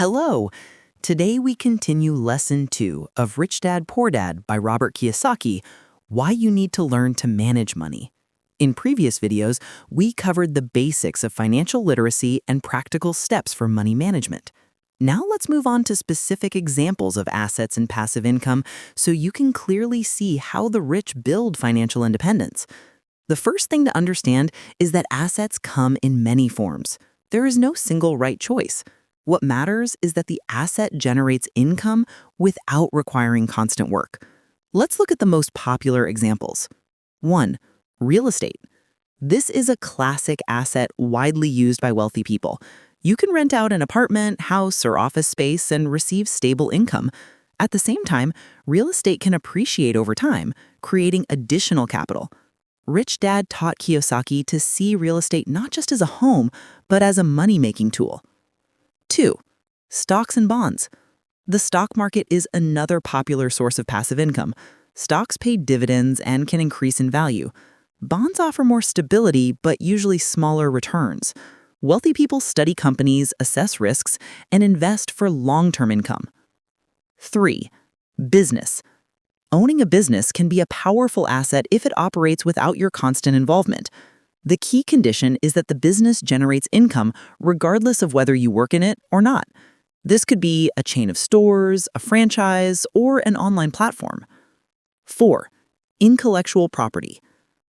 Hello! Today we continue Lesson 2 of Rich Dad, Poor Dad by Robert Kiyosaki, Why You Need to Learn to Manage Money. In previous videos, we covered the basics of financial literacy and practical steps for money management. Now let's move on to specific examples of assets and passive income so you can clearly see how the rich build financial independence. The first thing to understand is that assets come in many forms. There is no single right choice. What matters is that the asset generates income without requiring constant work. Let's look at the most popular examples. 1. Real estate. This is a classic asset widely used by wealthy people. You can rent out an apartment, house, or office space and receive stable income. At the same time, real estate can appreciate over time, creating additional capital. Rich Dad taught Kiyosaki to see real estate not just as a home, but as a money-making tool. 2. Stocks and bonds. The stock market is another popular source of passive income. Stocks pay dividends and can increase in value. Bonds offer more stability, but usually smaller returns. Wealthy people study companies, assess risks, and invest for long-term income. 3. Business. Owning a business can be a powerful asset if it operates without your constant involvement. The key condition is that the business generates income regardless of whether you work in it or not. This could be a chain of stores, a franchise, or an online platform. 4. Intellectual property.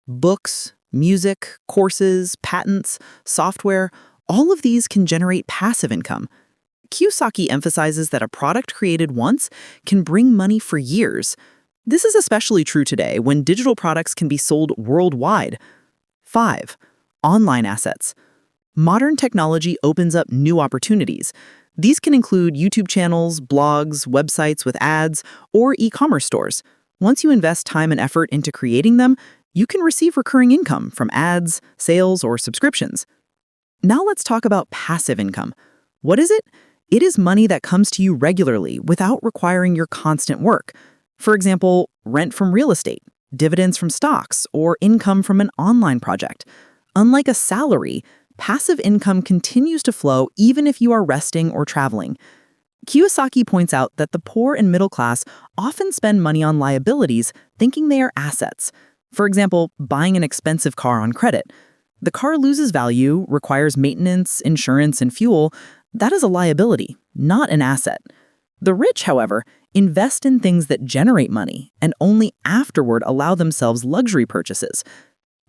Books, music, courses, patents, software, all of these can generate passive income. Kiyosaki emphasizes that a product created once can bring money for years. This is especially true today when digital products can be sold worldwide. 5. Online assets. Modern technology opens up new opportunities. These can include YouTube channels, blogs, websites with ads, or e-commerce stores. Once you invest time and effort into creating them, you can receive recurring income from ads, sales, or subscriptions. Now let's talk about passive income. What is it? It is money that comes to you regularly without requiring your constant work. For example, rent from real estate, dividends from stocks, or income from an online project. Unlike a salary, passive income continues to flow even if you are resting or traveling. Kiyosaki points out that the poor and middle class often spend money on liabilities thinking they are assets. For example, buying an expensive car on credit. The car loses value, requires maintenance, insurance, and fuel. That is a liability, not an asset. The rich, however, invest in things that generate money and only afterward allow themselves luxury purchases.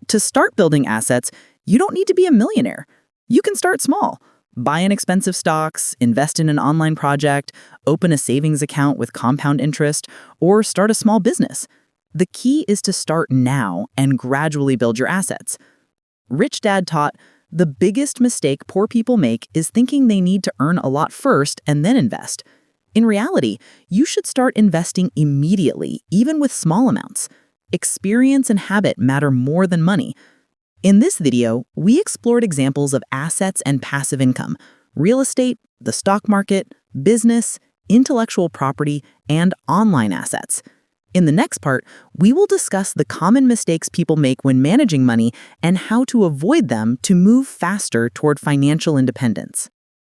To start building assets, you don't need to be a millionaire. You can start small. Buy inexpensive stocks, invest in an online project, open a savings account with compound interest, or start a small business. The key is to start now and gradually build your assets. Rich Dad taught, the biggest mistake poor people make is thinking they need to earn a lot first and then invest. In reality, you should start investing immediately, even with small amounts. Experience and habit matter more than money. In this video, we explored examples of assets and passive income, real estate, the stock market, business, intellectual property, and online assets. In the next part, we will discuss the common mistakes people make when managing money and how to avoid them to move faster toward financial independence.